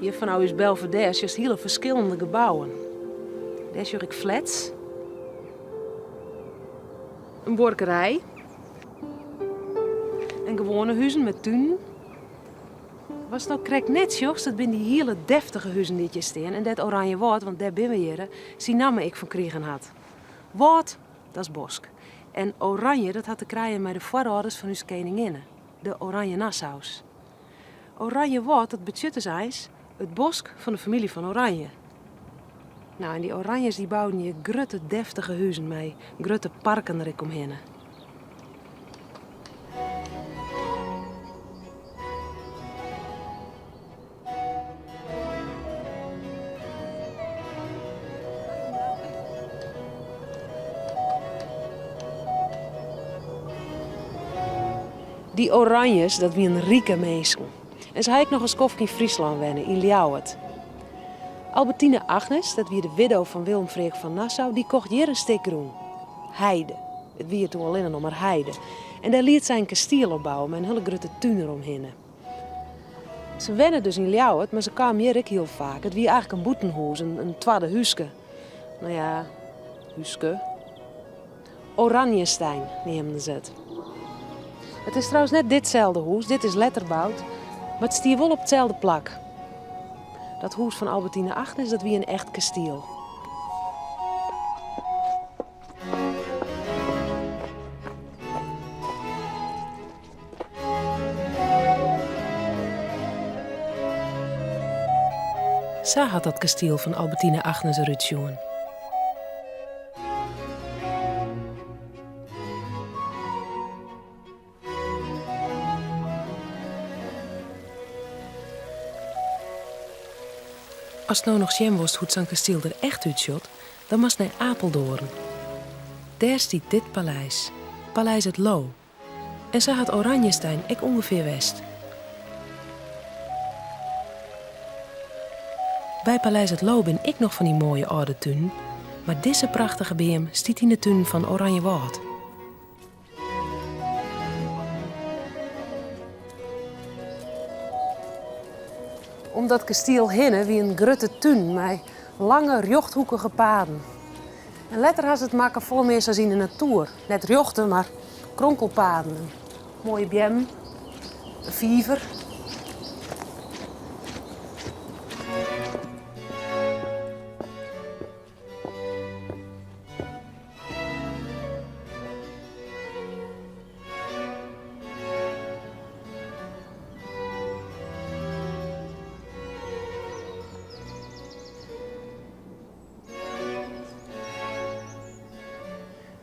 Hier vanuit is Belvedere is hele verschillende gebouwen. Daar zie ik flats. Een borkerij. En gewone huizen met tuin. Was het nou correct net, Jos? Dat zijn die hele deftige huizen die hier staan. En dat oranje woord, want daar ben we hier, zie namen ik van kregen had. Woord, dat is bosk. En oranje, dat had te krijgen met de voorouders van uw koninginnen. De Oranje Nassau's. Oranje woord, dat betekent dus het bosk van de familie van Oranje. Nou, en die Oranjes die bouwden hier grote deftige huizen mee. Grote parken er ik omheen. Die Oranjes, dat wie een rieke mensen. En ze had ik nog een skofje in Friesland wennen, in Ljouwert. Albertine Agnes, dat wie de widow van Willem Frederik van Nassau, die kocht hier een stuk groen. Heide. Het wie toen alleen nog maar heide. En daar liet zij een kasteel opbouwen met een hele grote tuin eromheen. Ze wennen dus in Ljouwert, maar ze kwamen hier ook heel vaak. Het wie eigenlijk een boetenhuis, een tweede huiske. Nou ja, huiske. Oranjestein neemden ze het. Het is trouwens net ditzelfde huis, dit is letterbouwd, maar het stier wel op hetzelfde plak. Dat huis van Albertine Agnes, dat wie een echt kasteel. Zo had dat kasteel van Albertine Agnes eruit zien. Als het nou nog zien was hoe zo'n kasteel er echt uitziet, dan moest naar Apeldoorn. Daar stiet dit paleis, Paleis het Loo. En zo had Oranjestein ook ongeveer west. Bij Paleis het Loo ben ik nog van die mooie oude tuin, maar deze prachtige beam stiet in de tuin van Oranjewoud. Om dat kasteel heen wie een grote tuin met lange, rechthoekige paden. En later had ze het maken vol meer zoals in de natuur. Net rechten, maar kronkelpaden. Een mooie bjem, een viever.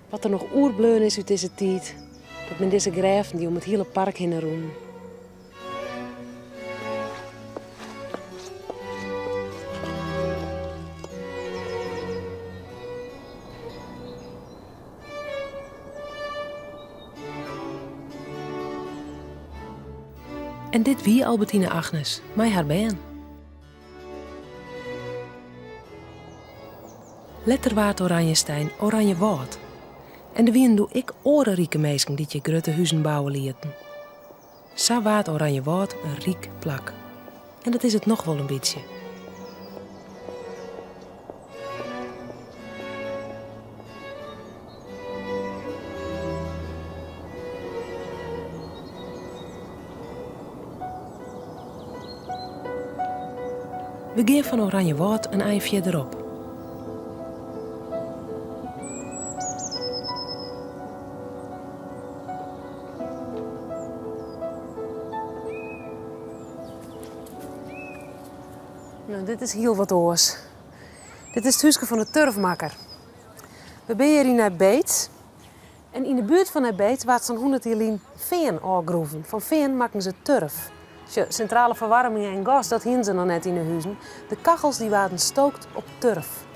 Wat er nog oerbleun is uit deze tijd, dat men deze graven die om het hele park heen roemen. En dit wie Albertine Agnes, mij haar been. Letter waard Oranjestein, Oranjewoud. En de wien doe ik orenrieke meesken die je grote huizen bouwen lieten. Zo waard Oranjewoud een riek plak. En dat is het nog wel een beetje. We gaan van Oranjewoud een eind verderop. Nou, dit is heel wat oors. Dit is het huisje van de turfmakker. We zijn hier in Nijbeets. En in de buurt van Nijbeets waart zo'n 100 jaar veen aangegroeven. Van veen maken ze turf. Centrale verwarming en gas, dat hingen ze nog net in de huizen. De kachels die waren stookt op turf.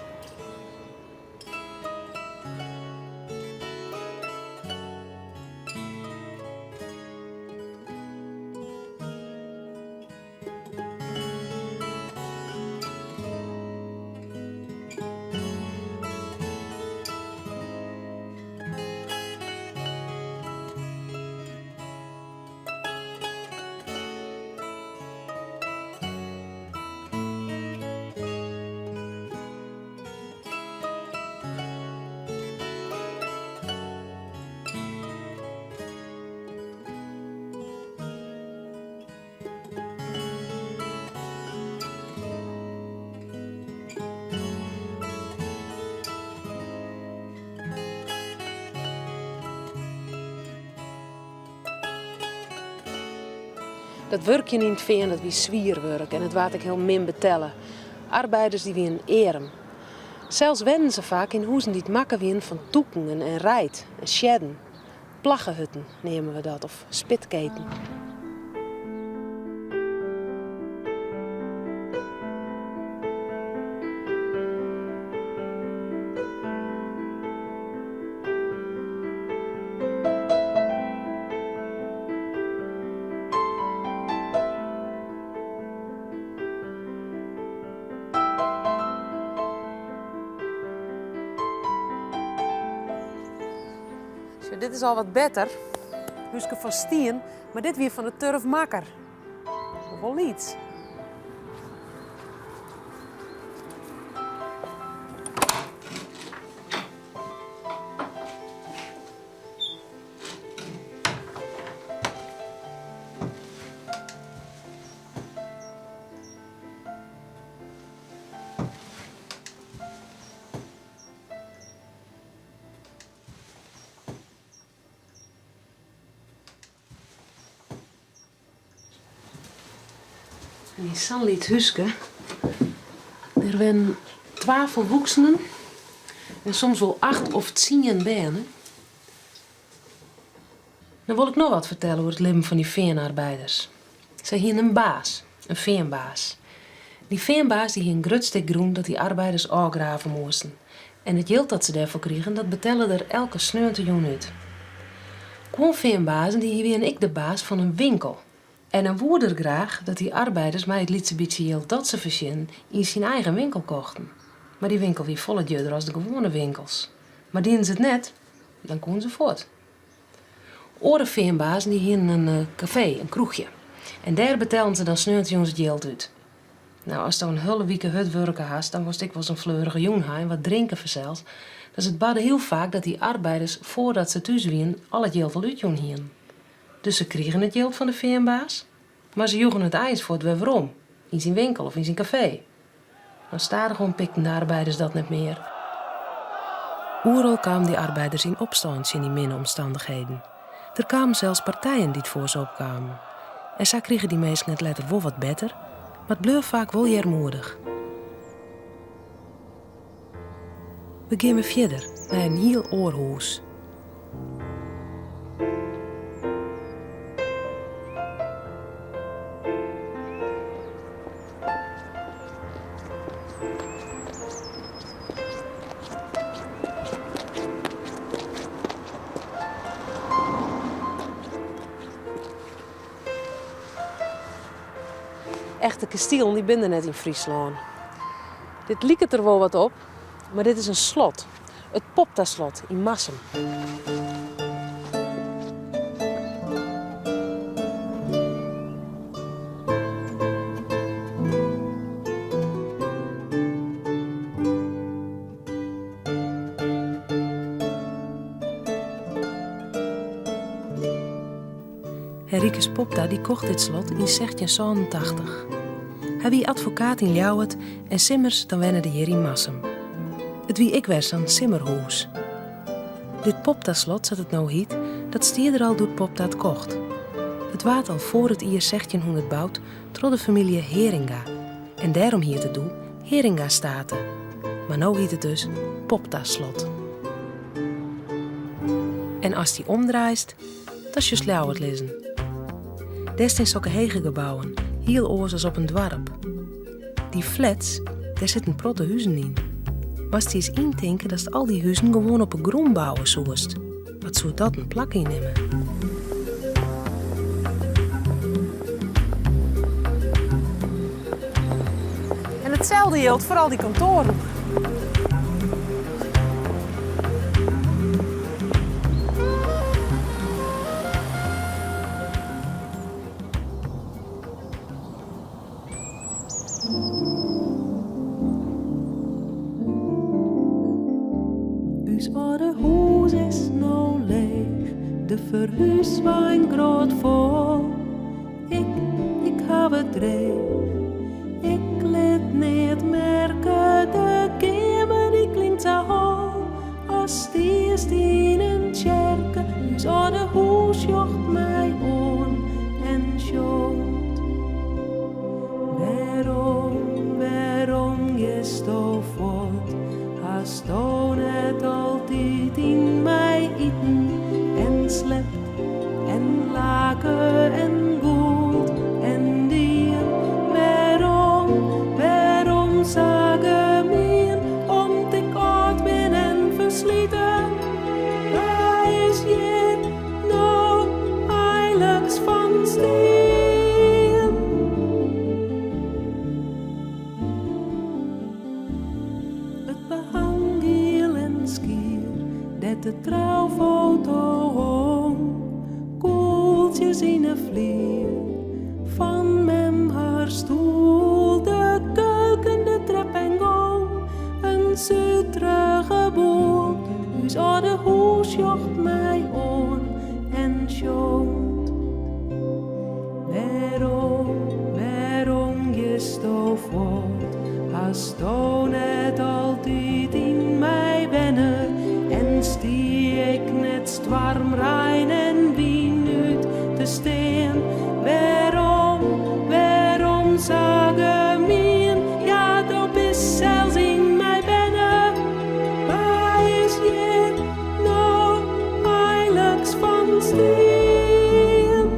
Dat werkje in het veen, dat wie zwierwerk en het waard ik heel min betellen. Arbeiders die wie een erem. Zelfs wennen ze vaak in huizen die het makken wien van toeken en rijt en shedden. Plaggenhutten nemen we dat, of spitketen. Zo, dit is al wat beter. Huske van stien, maar dit weer van de turfmakker. Of wel iets. Die Sanliet Huske, er zijn 12 volwassenen en soms wel 8 of 10 benen. Dan wil ik nog wat vertellen over het leven van die veenarbeiders. Ze hadden een baas, een veenbaas. Die veenbaas die had een groot stuk groen dat die arbeiders afgraven moesten. En het geld dat ze daarvoor kregen, dat betellen er elke sneunte uit. Kwam veenbazen die hier ik de baas van een winkel. En dan woerde er graag dat die arbeiders mij het lietse beetje geld dat ze verzinnen in zijn eigen winkel kochten. Maar die winkel wie volle duurder als de gewone winkels. Maar dienen ze het net, dan konden ze voort. Andere veenbazen die hadden een café, een kroegje. En daar betellen ze dan sneunte ons het geld uit. Nou, als je een hele week hut werken had, dan was ik wel zo'n fleurige jongen wat drinken verzels. Dus het badde heel vaak dat die arbeiders, voordat ze thuis waren, al het geld al uitjoen hien. Dus ze kregen het geld van de veenbaas, maar ze joegen het ijs voor het weer waarom. In zijn winkel of in zijn café. Dan stadig pikten de arbeiders dat niet meer. Overal kwamen die arbeiders in opstand in die minnenomstandigheden. Er kwamen zelfs partijen die het voor ze opkwamen. En zo kregen die mensen het letter wel wat beter, maar het bleef vaak wel jermoedig. We gaan verder naar een heel oorhuis. Echte kastelen die binnen net in Friesland. Dit lijkt er wel wat op, maar dit is een slot. Het Popta-slot in Massum. Henricus Popta die kocht dit slot in 1687. Hij wie advocaat in Ljouwert en simmers dan wennen de hier in Massum. Het wie ik was een simmerhoes. Dit Popta-slot, zat het nou hiet, dat stier er al door Popta het kocht. Het waard al voor het jaar 1600 bouwd, door de familie Heringa. En daarom hiet het doel Heringa-staten. Maar nou hiet het dus Popta-slot. En als die omdraait, dat is je Ljouwert lezen. Destijds zulke hege gebouwen, heel oors als op een dorp. Die flats, daar zitten protte huizen in. Maar als je eens indenken dat al die huizen gewoon op een grond bouwen zoest. Wat zou dat een plak innemen? En hetzelfde geldt voor al die kantoren. Ons oude huis is nou leeg, de verhuis was een groot vol. Ik heb het dreef, ik liet niet merken, de kamer die klinkt zo hol. Als die is in een kerk, ons oude huis jocht mij aan en sjongt. Waarom je zo voort? Hast du net altijd in mij eten en slept en laken en goud en dier? Waarom zagen mij om ik oud ben en verslieten? Waar is je nou eigenlijk van steen? Het behang heel en skier, dat de trouwfoto hong, koeltjes in een vlier van mem haar stoel, de keuken, de trap en gang, een zutrige boel. Uw oude hoes jocht mij aan en sjongt. Waarom je zo voort? Hast du net altijd in mij wennen en stie ik net stwarm rein en wien uit te steen? Waarom zagen mij? Ja, du bist zelfs in mij wennen. Waar is je nou eigenlijk van steen?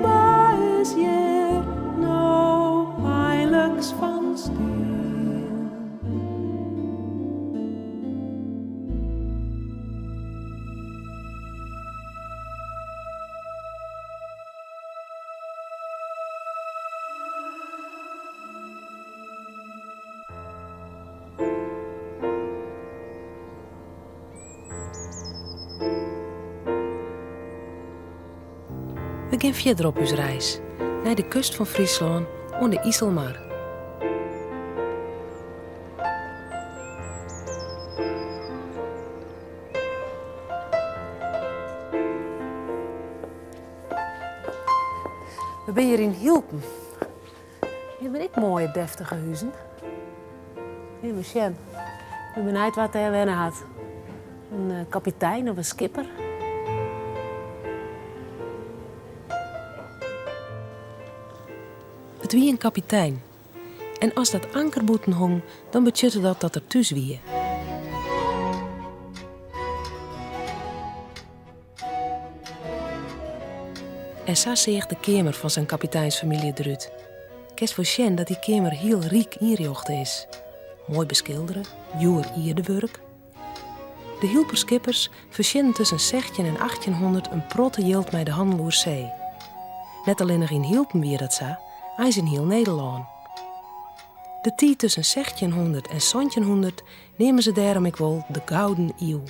Waar is je nou eigenlijk van steen? We gaan verder op onze reis, naar de kust van Friesland, aan de IJsselmar. We zijn hier in Hilpen. Hier ben ik mooie, deftige huizen. Hier ben Sjen. Ik ben uit wat hij wennen had. Een kapitein of een skipper. Het wie een kapitein. En als dat ankerboeten hong, dan betutte dat er thuis wie. En zo zeeg de kamer van zijn kapiteinsfamilie eruit. Kes voor Sjen dat die kamer heel riek inricht is. Mooi beschilderen, joer ierdewerk. De Hilperskippers verschillen tussen 16 en 1800 een protte jild met de handel oer zee. Net alleen nog in Hilpen weer dat zo, hij is in heel Nederland. De tijd tussen 1600 en 1700 nemen ze daarom ik wel de Gouden Eeuw.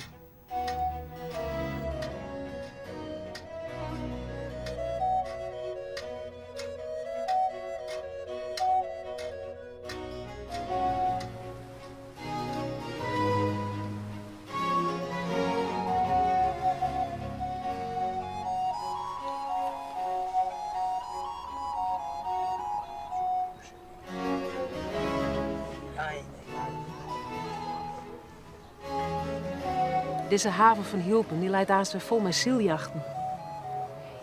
Deze haven van Hilpen die leidt aanstaan vol met zeiljachten.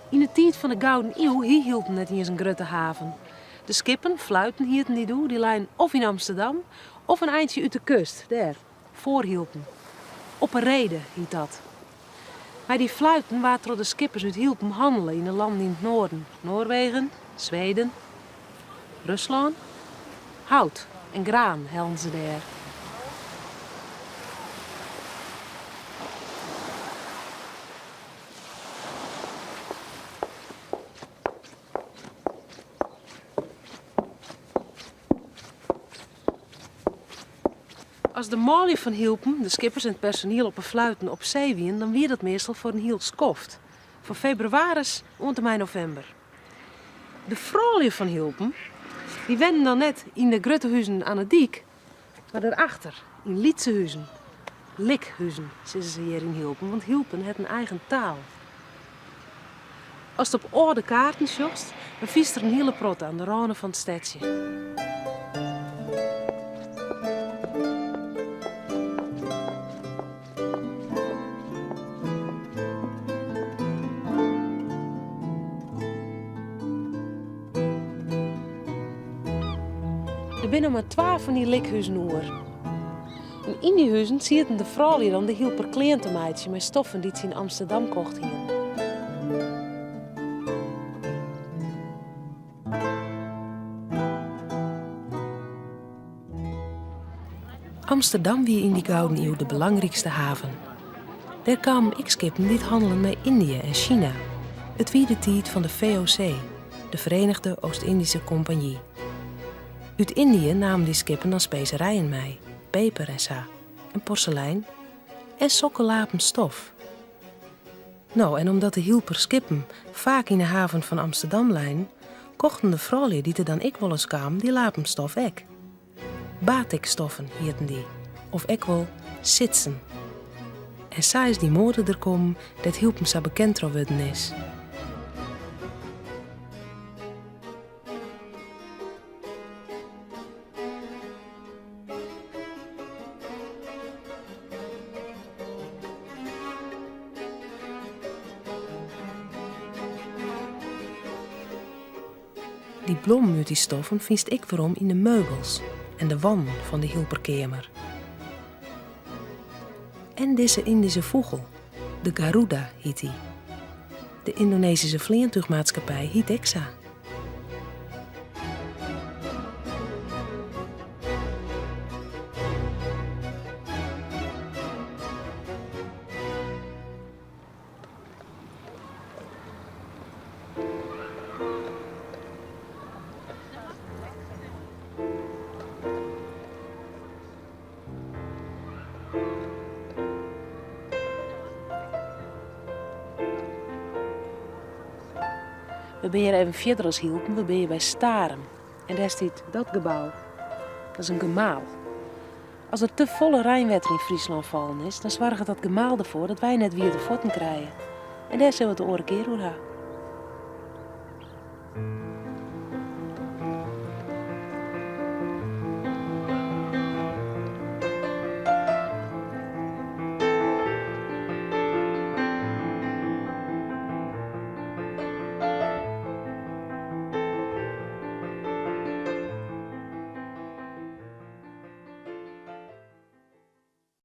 In de tijd van de Gouden Eeuw hielpen net in zijn grote haven. De skippen, fluiten hielden die toe, die lijn of in Amsterdam of een eindje uit de kust, daar, voor Hilpen. Op een reden hiet dat. Bij die fluiten waren de skippers uit Hilpen handelen in de landen in het noorden. Noorwegen, Zweden, Rusland. Hout en graan helden ze daar. Als de malie van Hilpen, de skippers en het personeel op een fluiten op zee wien, dan weer dat meestal voor een heel skoft. Van februari tot mei november. De vrouwen van Hilpen, die wennen dan net in de gruttehuizen aan het diek, maar daarachter, in Lietsehuizen, likhuizen, zitten ze hier in Hilpen, want Hilpen heeft een eigen taal. Als het op oude kaarten zocht, dan viest er een hele prot aan de randen van het stadje. binnen maar 12 van die likhuizen oer. En in die huizen zitten de vrouwen dan de hielper cliëntenmeidje met stoffen die ze in Amsterdam kocht hien. Amsterdam wie in die gouden eeuw de belangrijkste haven. Daar kwamen x-skippen die handelen met Indië en China. Het wie de tijd van de VOC, de Verenigde Oost-Indische Compagnie. Uit Indië namen die skippen dan specerijen mee, peper en sa, en porselein en sokkelapen stof. Nou, en omdat de hielper skippen vaak in de haven van Amsterdam lijnen, kochten de vrouwen die er dan ik wel eens kwamen die lapenstof ek. Batikstoffen hielden die, of ek wel sitsen. En sa is die mode er komen dat hielpen sa bekend worden is. Die blom uit die stoffen vindt ik weerom in de meubels en de wanden van de hielperkamer. En deze Indische vogel, de Garuda heet hij. De Indonesische vliegtuigmaatschappij heet Exa. We ben hier even verder als hielpen, we ben hier bij Starem. En daar staat dat gebouw. Dat is een gemaal. Als er te volle Rijnwetter in Friesland vallen is, dan zorgt dat gemaal ervoor dat wij net weer de voeten krijgen. En daar zullen we het de oren keer door gaan.